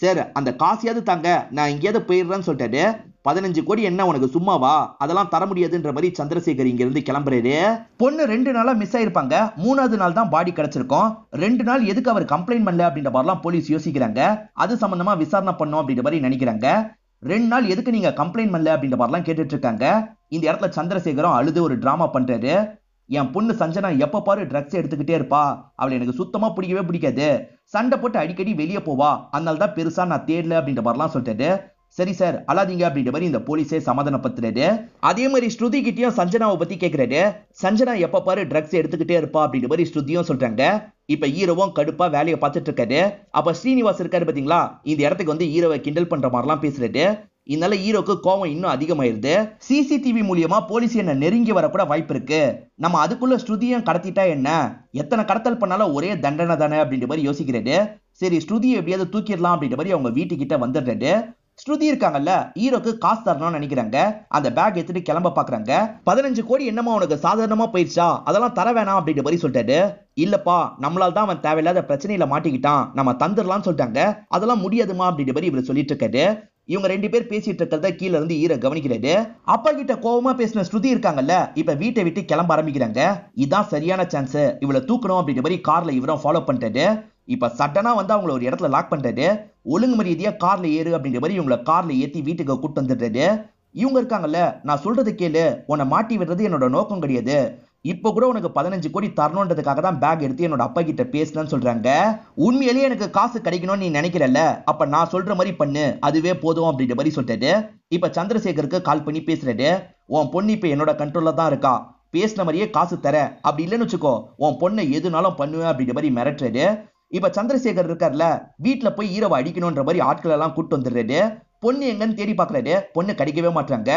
சார் அந்த காசியாவது தாங்க, நான் எங்கேயாவது போயிடுறேன்னு சொல்லிட்டாரு. 15 கோடி என்ன உனக்கு சும்மாவா, அதெல்லாம் தர முடியாதுன்ற மாதிரி சந்திரசேகர் இங்க இருந்து கிளம்புறாரு. பொண்ணு 2 நாளா மிஸ் ஆயிருப்பாங்க, 3வது நாள் தான் பாடி கிடைச்சிருக்கும். 2 நாள் எதுக்கு அவர் கம்ப்ளைண்ட் பண்ணல அப்படின்ற மாதிரிலாம் போலீஸ் யோசிக்கிறாங்க. அது சம்பந்தமா விசாரணை பண்ணோம் அப்படின்ற மாதிரி நினைக்கிறாங்க. 2 நாள் எதுக்கு நீங்க கம்ப்ளைண்ட் பண்ணல அப்படின்ற மாதிரிலாம் கேட்டுட்டு இருக்காங்க. இந்த இடத்துல சந்திரசேகரும் அழுது ஒரு டிராமா பண்றாரு. என் பொண்ணு சஞ்சனா எப்ப பாரு ட்ரக்ஸ் எடுத்துக்கிட்டே இருப்பா, அவளை எனக்கு சுத்தமா பிடிக்கவே பிடிக்காது, சண்டை போட்டு அடிக்கடி வெளியே போவா, அதனால தான் பெருசா நான் தேடல அப்படின்ற மாதிரிலாம் சொல்லிட்டாரு. சரி சார் அழாதீங்க அப்படின்ற மாதிரி இந்த போலீஸே சமாதானப்படுத்துறாரு. அதே மாதிரி ஸ்ருதி கிட்டயும் சஞ்சனாவை பத்தி கேட்கிறாரு. சஞ்சனா எப்ப பாரு ட்ரக்ஸ் எடுத்துக்கிட்டே இருப்பா அப்படின்ற மாதிரி ஸ்ருதியும் சொல்றாங்க. இப்ப ஹீரோவும் கடுப்பா வேலையை பார்த்துட்டு இருக்காரு. அப்ப ஸ்ரீனிவாஸ் இருக்காரு பாத்தீங்களா, இந்த இடத்துக்கு வந்து ஹீரோவை கிண்டல் பண்ற மாதிரிலாம் பேசுறாரு. இதனால ஹீரோக்கு கோவம் இன்னும் அதிகமாயிருது. சிசிடிவி மூலியமா போலீஸ் என்ன நெருங்கி வரக்கூட வாய்ப்பு இருக்கு, நம்ம அதுக்குள்ள ஸ்ருதியும் கடத்திட்டா என்ன, எத்தனை கடத்தல் பண்ணாலும் ஒரே தண்டனை தானே அப்படின்ற மாதிரி யோசிக்கிறாரு. சரி ஸ்ருதியை எப்படியாவது தூக்கிடலாம் அப்படின்ற மாதிரி அவங்க வீட்டுக்கிட்ட வந்துடுறாரு. ஸ்ருதி இருக்காங்கல்ல, ஹீரோக்கு காசு தரணும்னு நினைக்கிறாங்க. அந்த பேக் எடுத்துட்டு கிளம்ப பாக்குறாங்க. 15 கோடி என்னமா உனக்கு சாதாரணமா போயிடுச்சா, அதெல்லாம் தர வேணாம் அப்படின்ற மாதிரி சொல்லிட்டாரு. இல்லப்பா நம்மளால தான் அவன் தேவையில்லாத பிரச்சனையில மாட்டிக்கிட்டான், நம்ம தந்துடலாம்னு சொல்லிட்டாங்க, அதெல்லாம் முடியாதுமா அப்படின்ற மாதிரி இவர் சொல்லிட்டு இருக்காரு. இவங்க 2 பேர் பேசிட்டு இருக்கிறத கீழ இருந்து ஹீரோ கவனிக்கிறாரு. அப்பா கிட்ட கோவமா பேசின ஸ்ருதி இருக்காங்கல்ல, இப்ப வீட்டை விட்டு கிளம்ப ஆரம்பிக்கிறாங்க. இதான் சரியான சான்ஸ், இவளை தூக்கணும் அப்படின்ற மாதிரி கார்ல இவரும் ஃபாலோ பண்ணிட்டாரு. இப்ப சட்டனா வந்து அவங்கள ஒரு இடத்துல லாக் பண்ணிட்டாரு. ஒழுங்கு மரியாதையா கார்ல ஏறு அப்படின்ற மாதிரி இவங்களை கார்ல ஏத்தி வீட்டுக்கு கூட்டு வந்துடுறாரு. இவங்க இருக்காங்கல்ல, நான் சொல்றது கேளு, உன்னை மாட்டி விடுறது என்னோட நோக்கம் கிடையாது, இப்ப கூட உனக்கு 15 கோடி தரணுன்றதுக்காக தான் பேக் எடுத்து என்னோட அப்பா கிட்ட பேசணும்னு சொல்றாங்க. உண்மையிலேயே எனக்கு காசு கிடைக்கணும்னு நீ நினைக்கிறல்ல, அப்ப நான் சொல்ற மாதிரி பண்ணு, அதுவே போதும் அப்படின்ற மாதிரி சொல்லிட்டாரு. இப்ப சந்திரசேகருக்கு கால் பண்ணி பேசுறாரு. உன் பொண்ணு இப்ப என்னோட கண்ட்ரோல்ல தான் இருக்கா, பேசின மாதிரியே காசு தர, அப்படி இல்லைன்னு வச்சுக்கோ உன் பொண்ணை எதுனாலும் பண்ணுவேன் அப்படின்ற மாதிரி மிரட்டுறாரு. இப்ப சந்திரசேகர் இருக்கார்ல, வீட்டுல போய் ஹீரோவை அடிக்கணும்ன்ற மாதிரி ஆட்கள் எல்லாம் கூட்டு வந்துடுறாரு. பொண்ணு எங்கன்னு தேடி பாக்குறாரு, பொண்ணு கிடைக்கவே மாட்டாங்க.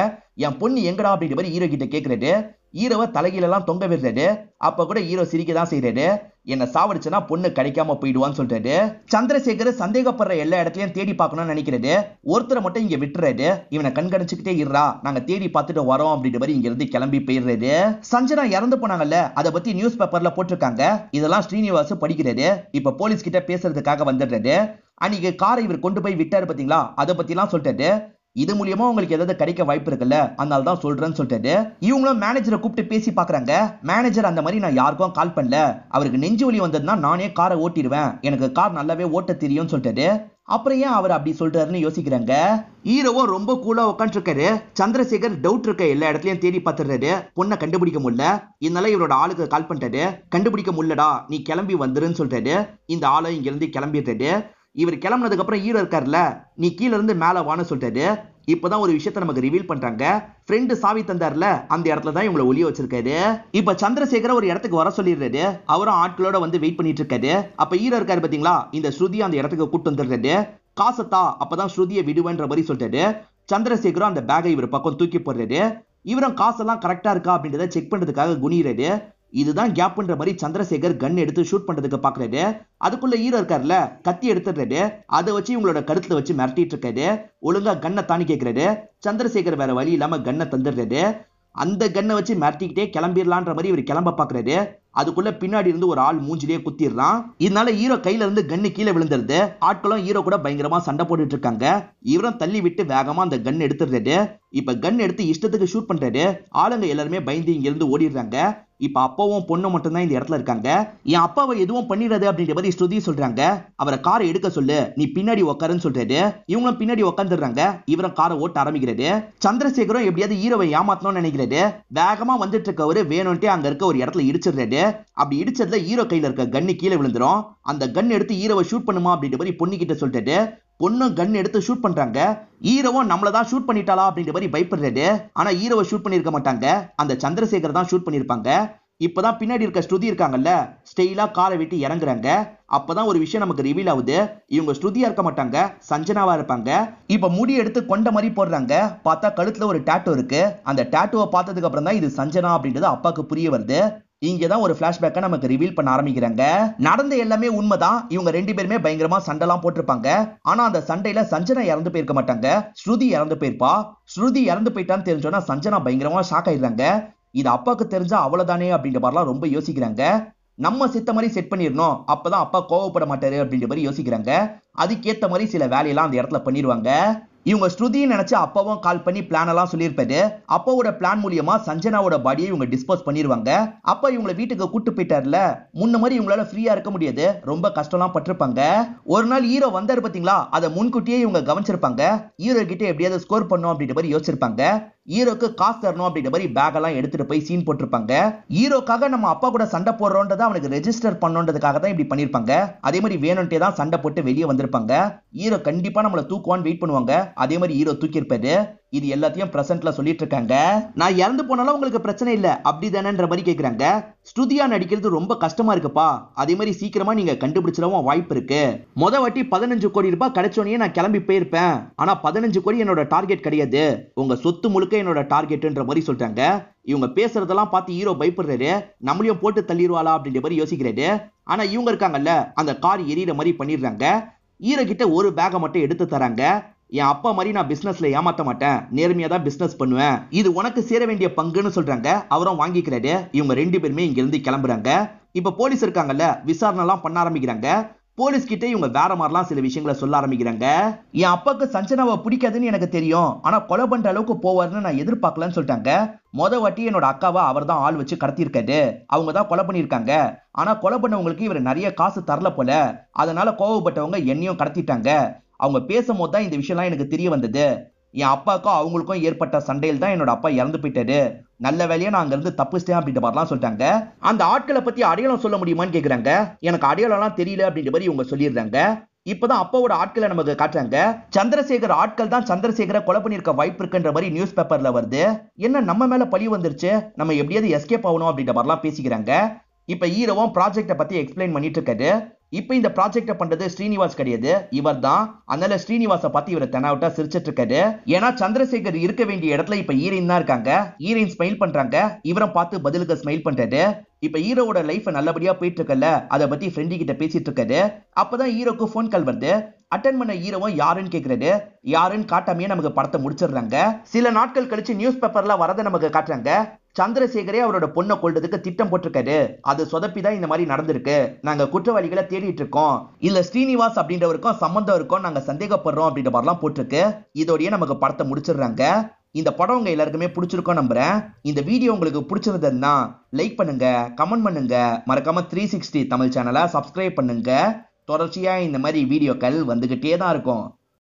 என் பொண்ணு எங்கடா அப்படின்ற மாதிரி ஹீரோ கிட்ட கேக்குறாரு. ஹீரோவை தலைகீழெல்லாம் தொங்க விடுறாரு. அப்ப கூட ஹீரோ சிரிக்க தான் செய்யறாரு. என்ன சாவடிச்சுன்னா பொண்ணு கிடைக்காம போயிடுவான்னு சொல்றாரு. சந்திரசேகர் சந்தேகப்படுற எல்லா இடத்தையும் தேடி பார்க்கணும்னு நினைக்கிறாரு. ஒருத்தரை மட்டும் இங்க விட்டுறாரு. இவனை கண்காணிச்சுக்கிட்டே இருறா, நாங்க தேடி பார்த்துட்டு வரோம் அப்படின்ற மாதிரி இங்க இருந்து கிளம்பி போயிடுறாரு. சஞ்சனா இறந்து போனாங்கல்ல, அதை பத்தி நியூஸ் பேப்பர்ல போட்டிருக்காங்க. இதெல்லாம் ஸ்ரீனிவாஸ் படிக்கிறாரு. இப்ப போலீஸ் கிட்ட பேசுறதுக்காக வந்துடுறாரு. அன்னைக்கு காரை இவர் கொண்டு போய் விட்டாரு பாத்தீங்களா, அதை பத்தி எல்லாம் சொல்லிட்டாரு. இது மூலியமா உங்களுக்கு ஏதாவது கிடைக்க வாய்ப்பு இருக்குல்ல, அதனால தான் சொல்றேன்னு சொல்லிட்டாரு. இவங்களும் மேனேஜரை கூப்பிட்டு பேசி பாக்குறாங்க. மேனேஜர் அந்த மாதிரி நான் யாருக்கும் கால் பண்ணல, அவருக்கு நெஞ்சு வலி வந்ததுன்னா நானே காரை ஓட்டிடுவேன், எனக்கு கார் நல்லாவே ஓட்ட தெரியும்னு சொல்லிட்டாரு. அப்புறம் ஏன் அவர் அப்படி சொல்றாருன்னு யோசிக்கிறாங்க. ஹீரோவும் ரொம்ப கூலா உட்காந்துருக்காரு. சந்திரசேகர் டவுட் இருக்க எல்லா இடத்துலயும் தேடி பார்த்துறாரு, பொண்ணை கண்டுபிடிக்க முடியல. இதனால இவரோட ஆளுக்கு கால் பண்ணிட்டாரு. கண்டுபிடிக்க முடியலடா, நீ கிளம்பி வந்துருன்னு சொல்லிட்டாரு. இந்த ஆளை இங்க இருந்து கிளம்பிட்டாரு. இவர் கிளம்புனதுக்கு அப்புறம் ஹீரோ இருக்காருல்ல, நீ கீழ இருந்து மேல வான்னு சொல்லிட்டாரு. இப்பதான் ஒரு விஷயத்தை நமக்கு ரிவீல் பண்றாங்க. ஃப்ரெண்டு சாவி தந்தார்ல, அந்த இடத்துல தான் இவங்களை ஒளிய வச்சிருக்காரு. இப்ப சந்திரசேகர ஒரு இடத்துக்கு வர சொல்லிடுறாரு. அவரும் ஆட்களோட வந்து வெயிட் பண்ணிட்டு இருக்காரு. அப்ப ஹீரோ இருக்காரு பாத்தீங்களா, இந்த ஸ்ருதி அந்த இடத்துக்கு கூட்டு வந்துடுறாரு. காசத்தா, அப்பதான் ஸ்ருதியை விடுவேன்ற மாதிரி சொல்லிட்டாரு. சந்திரசேகரும் அந்த பேகை இவர் பக்கம் தூக்கி போடுறாரு. இவரும் காசெல்லாம் கரெக்டா இருக்கா அப்படின்றத செக் பண்றதுக்காக குனிறாரு. இதுதான் கேப்ன்ற மாதிரி சந்திரசேகர் கன் எடுத்து ஷூட் பண்றதுக்கு பாக்குறாரு. அதுக்குள்ள ஹீரோ இருக்காருல்ல, கத்தி எடுத்துடுறாரு. அதை வச்சு இவங்களோட கருத்துல வச்சு மிரட்டிட்டு இருக்காரு. ஒழுங்கா கண்ணை தாண்டி கேட்கிறாரு. சந்திரசேகர் வேற வழி இல்லாம கண்ணை தந்துடுறாரு. அந்த கண்ணை வச்சு மிரட்டிக்கிட்டே கிளம்பிடலான்ற மாதிரி இவர் கிளம்ப பாக்குறாரு. அதுக்குள்ள பின்னாடி இருந்து ஒரு ஆள் மூஞ்சிலேயே குத்திடுறான். இதனால ஹீரோ கையில இருந்து கன்னு கீழே விழுந்துருது. ஆட்களும் ஹீரோ கூட பயங்கரமா சண்டை போட்டுட்டு இருக்காங்க. இவரும் தள்ளி விட்டு வேகமா அந்த கன் எடுத்துடுறாரு. இப்ப கன் எடுத்து இஷ்டத்துக்கு ஷூட் பண்றாரு. ஆளுங்க எல்லாருமே பயந்து இங்க இருந்து ஓடிடுறாங்க. இப்ப அப்பாவும் பொண்ணு மட்டும் தான் இந்த இடத்துல இருக்காங்க. என் அப்பாவை எதுவும் பண்ணிடாது அப்படின்ற மாதிரி ஸ்ருதி சொல்றாங்க. அவரை காரை எடுக்க சொல்லு, நீ பின்னாடி உட்காருன்னு சொல்றாரு. இவங்களும் பின்னாடி உட்காந்துடுறாங்க. இவரும் காரை ஓட்ட ஆரம்பிக்கிறாரு. சந்திரசேகரும் எப்படியாவது ஹீரோவை ஏமாத்தணும்னு நினைக்கிறாரு. வேகமா வந்துட்டு இருக்கவரு வேணும்ட்டே அங்க இருக்க ஒரு இடத்துல இடிச்சிடுறாரு. அப்படி இடிச்சதுல ஹீரோ கையில இருக்க கன்னு கீழே விழுந்துரும். அந்த கன் எடுத்து ஹீரோவை ஷூட் பண்ணுமா அப்படின்ற மாதிரி பொண்ணு கிட்ட சொல்லிட்டு பொண்ணும் கன் எடுத்து ஷூட் பண்றாங்க. ஹீரோவும் நம்மளதான் ஷூட் பண்ணிட்டாளா அப்படின்ற மாதிரி பயப்படுறாரு. ஆனா ஹீரோவை ஷூட் பண்ணிருக்க மாட்டாங்க, அந்த சந்திரசேகர் தான் ஷூட் பண்ணிருப்பாங்க. இப்பதான் பின்னாடி இருக்க ஸ்ருதி இருக்காங்கல்ல, ஸ்டைலா காரை விட்டு இறங்குறாங்க. அப்பதான் ஒரு விஷயம் நமக்கு ரிவீல் ஆகுது. இவங்க ஸ்ருதியா இருக்க மாட்டாங்க, சஞ்சனாவா இருப்பாங்க. இப்ப முடி எடுத்து கொண்ட மாதிரி போடுறாங்க. பார்த்தா கழுத்துல ஒரு டாட்டோ இருக்கு. அந்த டாட்டோவை பார்த்ததுக்கு அப்புறம் தான் இது சஞ்சனா அப்படின்றது அப்பாக்கு புரிய வருது. இங்கதான் ஒரு பிளாஷ்பேக்கை நமக்கு ரிவீல் பண்ண ஆரம்பிக்கிறாங்க. நடந்த எல்லாமே உண்மைதான். இவங்க ரெண்டு பேருமே பயங்கரமா சண்டைலாம் போட்டிருப்பாங்க. ஆனா அந்த சண்டையில சஞ்சனா இறந்து போயிருக்க மாட்டாங்க, ஸ்ருதி இறந்து போயிருப்பா. ஸ்ருதி இறந்து போயிட்டான்னு தெரிஞ்சோன்னா சஞ்சனா பயங்கரமா ஷாக் ஆயிடுறாங்க. இது அப்பாவுக்கு தெரிஞ்சா அவ்வளவுதானே அப்படின்ற மாதிரிலாம் ரொம்ப யோசிக்கிறாங்க. நம்ம சித்த மாதிரி செட் பண்ணிடணும், அப்பதான் அப்பா கோவப்பட மாட்டாரு அப்படின்ற மாதிரி யோசிக்கிறாங்க. அதுக்கேத்த மாதிரி சில வேலையெல்லாம் அந்த இடத்துல பண்ணிடுவாங்க. இவங்க ஸ்ருதியை நினைச்சு அப்பாவும் கால் பண்ணி பிளான் எல்லாம் சொல்லியிருப்பாரு. அப்பாவோட பிளான் மூலியமா சஞ்சனாவோட பாடியை இவங்க டிஸ்போஸ் பண்ணிடுவாங்க. அப்பா இவங்களை வீட்டுக்கு கூட்டு போயிட்டார்ல, முன்ன மாதிரி இவங்களால ஃப்ரீயா இருக்க முடியாது, ரொம்ப கஷ்டம்லாம் பட்டிருப்பாங்க. ஒரு நாள் ஹீரோ வந்தாரு பாத்தீங்களா, அதை முன்கூட்டியே இவங்க கவனிச்சிருப்பாங்க. ஹீரோ கிட்ட எப்படியாவது ஸ்கோர் பண்ணும் அப்படின்ற மாதிரி யோசிச்சிருப்பாங்க. ஹீரோக்கு காசு தரணும் அப்படின்ற மாதிரி பேக் எல்லாம் எடுத்துட்டு போய் சீன் போட்டிருப்பாங்க. ஹீரோக்காக நம்ம அப்பா கூட சண்டை போடுறோன்றதை அவனுக்கு ரெஜிஸ்டர் பண்ணணுன்றதுக்காக தான் இப்படி பண்ணிருப்பாங்க. அதே மாதிரி வேணும்ட்டே தான் சண்டை போட்டு வெளியே வந்திருப்பாங்க. ஹீரோ கண்டிப்பா நம்மள தூக்குவான்னு வெயிட் பண்ணுவாங்க. அதே மாதிரி ஹீரோ தூக்கி இருப்பாரு. இது எல்லாத்தையும் பிரசன்ட்ல சொல்லிட்டு இருக்காங்க. நான் இறந்து போனாலும் உங்களுக்கு பிரச்சனை இல்ல அப்படிதானேன்ற மாதிரி கேக்குறாங்க. ஸ்ருதியா நடிக்கிறது ரொம்ப கஷ்டமா இருக்குப்பா, அதே மாதிரி சீக்கிரமா நீங்க கண்டுபிடிச்சிடவும் வாய்ப்பு இருக்கு. வாட்டி 15 கோடி ரூபாய் கிடைச்சோன்னே நான் கிளம்பி போயிருப்பேன். ஆனா 15 கோடி என்னோட டார்கெட் கிடையாது, உங்க சொத்து முழுக்க என்னோட டார்கெட்ன்ற மாதிரி சொல்றாங்க. இவங்க பேசுறதெல்லாம் பார்த்து ஹீரோ பயப்படுறாரு. நம்மளையும் போட்டு தள்ளிடுவாளா அப்படின்ற மாதிரி யோசிக்கிறாரு. ஆனா இவங்க இருக்காங்கல்ல, அந்த கார் எரியற மாதிரி பண்ணிடுறாங்க. ஹீரோ கிட்ட ஒரு பேக்கை மட்டும் எடுத்து தராங்க. என் அப்பா மாதிரி நான் பிசினஸ்ல ஏமாத்த மாட்டேன், நேர்மையா தான் பிசினஸ் பண்ணுவேன், இது உனக்கு சேர வேண்டிய பங்குன்னு சொல்றாங்க. அவரும் வாங்கிக்கிறாரு. இவங்க ரெண்டு பேருமே இங்க இருந்து கிளம்புறாங்க. இப்ப போலீஸ் இருக்காங்கல்ல, விசாரணை எல்லாம் பண்ண ஆரம்பிக்கிறாங்க. போலீஸ் கிட்ட இவங்க வேற மாதிரிலாம் சில விஷயங்களை சொல்ல ஆரம்பிக்கிறாங்க. என் அப்பாக்கு சஞ்சனாவை பிடிக்காதுன்னு எனக்கு தெரியும், ஆனா கொலை பண்ற அளவுக்கு போவார்னு நான் எதிர்பார்க்கலன்னு சொல்லிட்டாங்க. வாட்டி என்னோட அக்காவை அவர் தான் ஆள் வச்சு கடத்திருக்காரு, அவங்க தான் கொலை பண்ணிருக்காங்க. ஆனா கொலை பண்ணவங்களுக்கு இவர் நிறைய காசு தரல போல, அதனால கோவப்பட்டவங்க என்னையும் கடத்திட்டாங்க. அவங்க பேசும்போது தான் இந்த விஷயம்லாம் எனக்கு தெரிய வந்தது. என் அப்பாவுக்கும் அவங்களுக்கும் ஏற்பட்ட சண்டையில் தான் என்னோட அப்பா இறந்து போயிட்டாரு. நல்ல வேலையா நான் அங்க இருந்து தப்பிச்சிட்டேன் அப்படின்ற மாதிரிலாம் சொல்லிட்டாங்க. அந்த ஆட்களை பத்தி அடையாளம் சொல்ல முடியுமான்னு கேக்குறாங்க. எனக்கு அடையாளம்லாம் தெரியல அப்படின்ற மாதிரி இவங்க சொல்லிடுறாங்க. இப்பதான் அப்பாவோட ஆட்களை நமக்கு காட்டுறாங்க. சந்திரசேகர் ஆட்கள் தான் சந்திரசேகரை கொலை பண்ணிருக்க வாய்ப்பு இருக்குன்ற மாதிரி நியூஸ் பேப்பர்ல வருது. என்ன நம்ம மேல பழி வந்துருச்சு, நம்ம எப்படியாவது எஸ்கேப் ஆகணும் அப்படின்ற மாதிரிலாம் பேசிக்கிறாங்க. இப்ப ஹீரோவும் ப்ராஜெக்ட பத்தி எக்ஸ்பிளைன் பண்ணிட்டு இருக்காரு. இப்ப இந்த ப்ராஜெக்ட பண்றது ஸ்ரீனிவாஸ் கிடையாது, இவர் தான். அதனால ஸ்ரீனிவாச பார்த்து இவரை தெனாவட்டா சிரிச்சிட்டு இருக்காரு. ஏன்னா சந்திரசேகர் இருக்க வேண்டிய இடத்துல இப்ப ஹீரோயின் தான் இருக்காங்க. ஹீரோயின் ஸ்மைல் பண்றாங்க, இவரை பார்த்து பதிலுக்கு ஸ்மைல் பண்றாரு. இப்ப ஹீரோவோட லைஃப் நல்லபடியா போயிட்டு இருக்கல, அதை பத்தி ஃப்ரெண்டு கிட்ட பேசிட்டு இருக்காரு. அப்பதான் ஹீரோக்கு போன் கால் வருது. அட்டன் பண்ண ஹீரோவும் யாருன்னு கேக்குறாரு. யாருன்னு காட்டாமையே நமக்கு படத்தை முடிச்சிடுறாங்க. சில நாட்கள் கழிச்சு நியூஸ் பேப்பர்ல வரதை நமக்கு காட்டுறாங்க. சந்திரசேகரே அவரோட பொண்ணை கொல்றதுக்கு திட்டம் போட்டிருக்காரு, அது சொதப்பிதான் இந்த மாதிரி நடந்திருக்கு, நாங்க குற்றவாளிகளை தேடிட்டு இருக்கோம், இல்ல ஸ்ரீனிவாஸ் அப்படின்றவருக்கும் சம்பந்தம் இருக்கும், நாங்க சந்தேகப்படுறோம் அப்படின்ற மாதிரிலாம் போட்டிருக்கு. இதோடய நமக்கு படத்தை முடிச்சிடுறாங்க. இந்த படம் உங்க எல்லாருக்குமே பிடிச்சிருக்கும் நம்புறேன். இந்த வீடியோ உங்களுக்கு பிடிச்சிருந்ததுன்னா லைக் பண்ணுங்க, கமெண்ட் பண்ணுங்க, மறக்காம 360 தமிழ் சேனலை சப்ஸ்கிரைப் பண்ணுங்க. தொடர்ச்சியா இந்த மாதிரி வீடியோக்கள் வந்துகிட்டே தான் இருக்கும்.